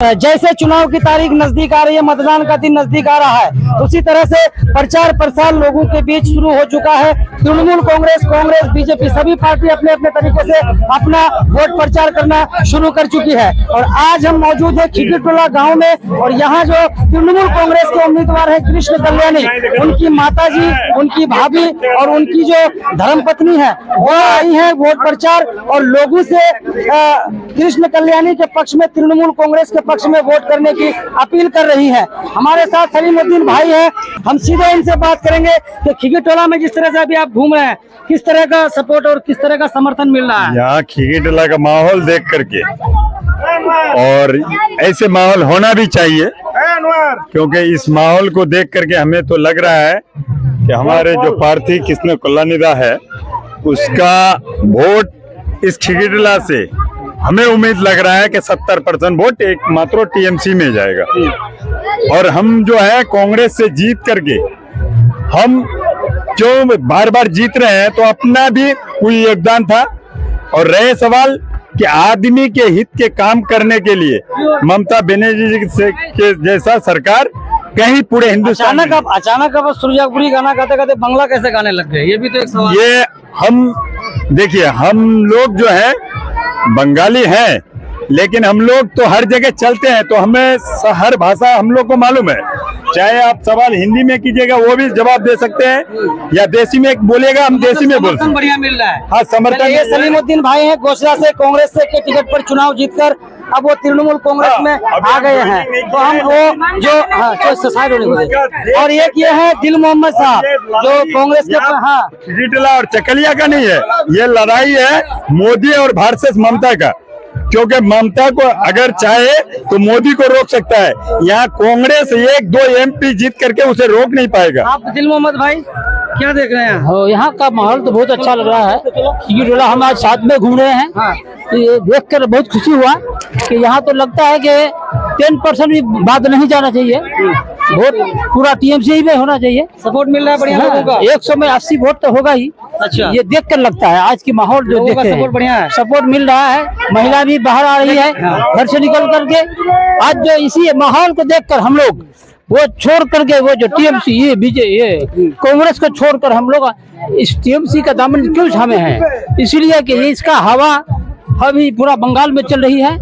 जैसे चुनाव की तारीख नजदीक आ रही है, मतदान का दिन नजदीक आ रहा है, उसी तरह से प्रचार प्रसार लोगों के बीच शुरू हो चुका है। तृणमूल कांग्रेस, बीजेपी सभी पार्टी अपने अपने तरीके से अपना वोट प्रचार करना शुरू कर चुकी है। और आज हम मौजूद है खिकीटोला गांव में, और यहाँ जो तृणमूल कांग्रेस के उम्मीदवार है कृष्ण कल्याणी, उनकी माताजी, उनकी भाभी और उनकी जो धर्मपत्नी है वो आई है वोट प्रचार और लोगों से कृष्ण कल्याणी के पक्ष में, तृणमूल कांग्रेस के पक्ष में वोट करने की अपील कर रही है। हमारे साथ सलीमुद्दीन भाई हैं, हम सीधे इनसे बात करेंगे कि खिकीटोला में जिस तरह से अभी आप घूम रहे हैं, किस तरह का सपोर्ट और किस तरह का समर्थन मिल रहा है? यहाँ खिकीटोला का माहौल देख करके, और ऐसे माहौल होना भी चाहिए, क्योंकि इस माहौल को देख करके हमें तो लग रहा है कि हमारे जो प्रार्थी कृष्ण कल्याणी है उसका वोट इस खिकीटोला से हमें उम्मीद लग रहा है कि 70% वोट एक मात्र टीएमसी में जाएगा। और हम जो है कांग्रेस से जीत करके, हम जो बार बार जीत रहे हैं तो अपना भी कोई योगदान था। और रहे सवाल कि आदमी के हित के काम करने के लिए ममता बनर्जी के जैसा सरकार कहीं पूरे हिंदुस्तान अचानक अब सुरजापुरी गाना गाते गाते बंगला कैसे गाने लग गए, ये भी तो एक सवाल। ये हम देखिए, हम लोग जो है बंगाली हैं, लेकिन हम लोग तो हर जगह चलते हैं, तो हमें हर भाषा हम लोग को मालूम है। चाहे आप सवाल हिंदी में कीजिएगा वो भी जवाब दे सकते हैं, या देसी में बोलेगा हम देसी में बोल सकते हैं। बढ़िया मिल रहा है। हाँ, समर्थन। ये सलीमुद्दीन भाई हैं, गोसला से कांग्रेस से के टिकट पर चुनाव जीतकर अब वो तृणमूल कांग्रेस में आ गए हैं। तो हम वो जो और एक ये है दिल मोहम्मद साहब जो कांग्रेस के खिकीटोला और चकलिया का नहीं है, ये लड़ाई है मोदी और वर्सेस ममता का। क्योंकि ममता को अगर चाहे तो मोदी को रोक सकता है, यहाँ कांग्रेस 1-2 MP जीत करके उसे रोक नहीं पाएगा। आप दिल मोहम्मद भाई क्या देख रहे हैं? यहाँ का माहौल तो बहुत अच्छा लग रहा है। खिकीटोला हम आज साथ में घूम रहे हैं। तो ये देखकर बहुत खुशी हुआ कि यहाँ तो लगता है कि 10% भी बात नहीं जाना चाहिए, वोट पूरा टीएमसी में होना चाहिए। सपोर्ट मिल रहा है बढ़िया लोगों का। 100 में 80 वोट तो होगा ही। अच्छा, ये देखकर लगता है आज की माहौल जो देख सपोर्ट बढ़िया है, सपोर्ट मिल रहा है। महिला भी बाहर आ रही है घर से निकल करके। आज जो इसी माहौल को देखकर हम लोग वो छोड़ करके, वो जो टीएमसी ये कांग्रेस को छोड़कर हम लोग इस टीएमसी का दामन क्यों थामे हैं? इसलिए कि इसका हवा अभी पूरा बंगाल में चल रही है,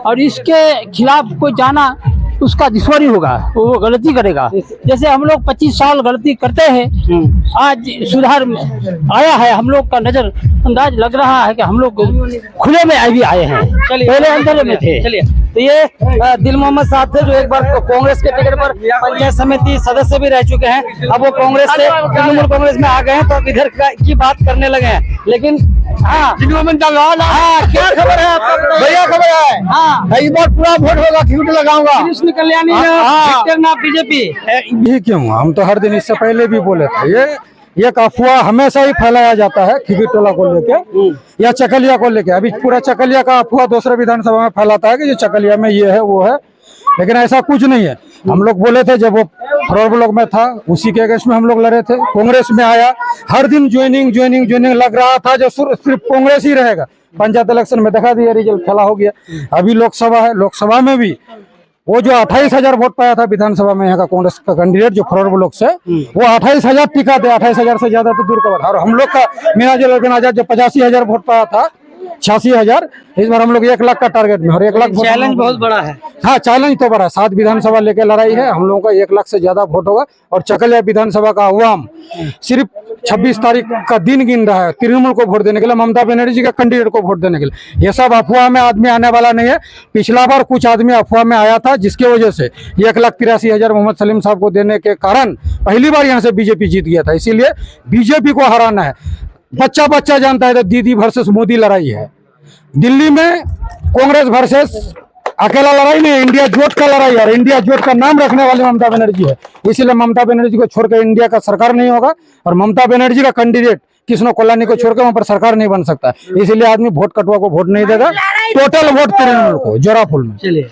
और इसके खिलाफ कोई जाना उसका दुश्मनी होगा, वो गलती करेगा। जैसे हम लोग 25 साल गलती करते हैं, आज सुधार आया है। हम लोग का नजर अंदाज लग रहा है कि हम लोग खुले में अभी आए हैं, पहले अंधेरे में थे। चलिए, तो ये दिल मोहम्मद साहब थे जो एक बार कांग्रेस के टिकट पर पंचायत समिति सदस्य भी रह चुके हैं। अब वो कांग्रेस से तृणमूल कांग्रेस में आ गए हैं, तो अब इधर की बात करने लगे हैं। लेकिन क्या खबर है आपका? बढ़िया खबर है। हाँ, इस बार पूरा वोट होगा खिकीटोला गाँव का। कृष्ण कल्याणी ना बीजेपी। ये क्यों? हम तो हर दिन इससे पहले भी बोले थे, ये अफवाह हमेशा ही फैलाया जाता है खिकीटोला को लेके या चकलिया को लेके। अभी पूरा चकलिया का अफवाह दूसरे विधानसभा में फैलाता है कि जो चकलिया में ये है वो है, लेकिन ऐसा कुछ नहीं है। हम लोग बोले थे जब वो फरोर ब्लॉक में था, उसी के अगेंस्ट में हम लोग लड़े थे। कांग्रेस में आया, हर दिन ज्वाइनिंग लग रहा था जो सिर्फ कांग्रेस ही रहेगा। पंचायत इलेक्शन में दिखा दिया रिजल्ट, खेला हो गया। अभी लोकसभा है, लोकसभा में भी वो जो 28,000 वोट पाया था विधानसभा में यहाँ का कांग्रेस का कैंडिडेट जो फरोर ब्लॉक से, वो 28,000 टिका थे। 28,000 से ज्यादा तो दूर का बात। और हम लोग का मीनाजुल आजाद जो 85,000 वोट पाया था, 86,000, इस बार हम लोग 1 लाख का टारगेट में, और 1 लाख चैलेंज बहुत बड़ा है। हाँ, चैलेंज तो बड़ा है। 7 विधानसभा लेके लड़ाई है, हम लोगों का 1 लाख से ज्यादा वोट होगा। और चकलिया विधानसभा का अवाम सिर्फ 26 तारीख का दिन गिन रहा है तृणमूल को वोट देने के लिए, ममता बनर्जी का कैंडिडेट को वोट देने के लिए। ये सब अफवाह में आदमी आने वाला नहीं है। पिछला बार कुछ आदमी अफवाह में आया था, जिसकी वजह से 1,83,000 मोहम्मद सलीम साहब को देने के कारण पहली बार यहाँ से बीजेपी जीत गया था। इसीलिए बीजेपी को हराना है। बच्चा जानता है तो दीदी वर्सेस मोदी लड़ाई है। दिल्ली में कांग्रेस वर्सेस अकेला लड़ाई नहीं है, इंडिया जोट का लड़ाई है। इंडिया जोट का नाम रखने वाली ममता बनर्जी है। इसीलिए ममता बनर्जी को छोड़कर इंडिया का सरकार नहीं होगा, और ममता बनर्जी का कैंडिडेट कृष्ण कल्याणी को छोड़कर वहां पर सरकार नहीं बन सकता। इसीलिए आदमी वोट कटवा को वोट नहीं देगा, टोटल वोट तृणमूल को जोराफुल में। चलिए,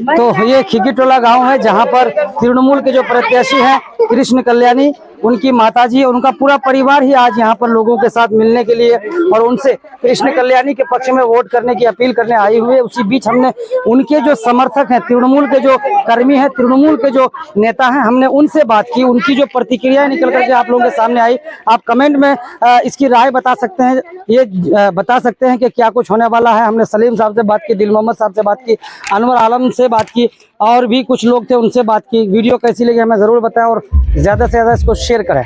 तो ये खिकीटोला गांव है जहां पर तृणमूल के जो प्रत्याशी हैं कृष्ण कल्याणी, उनकी माताजी और उनका पूरा परिवार ही आज यहाँ पर लोगों के साथ मिलने के लिए और उनसे कृष्ण कल्याणी के पक्ष में वोट करने की अपील करने आई हुए। उसी बीच हमने उनके जो समर्थक हैं, तृणमूल के जो कर्मी हैं, तृणमूल के जो नेता हैं, हमने उनसे बात की। उनकी जो प्रतिक्रियाएं निकल करके आप लोगों के सामने आई। आप कमेंट में इसकी राय बता सकते हैं, ये बता सकते हैं कि क्या कुछ होने वाला है। हमने सलीम साहब से बात की, दिल मोहम्मद साहब से बात की, अनवर आलम से बात की और भी कुछ लोग थे उनसे बात की। वीडियो कैसी लगी हमें ज़रूर बताएं और ज़्यादा से ज़्यादा इसको शेयर करें।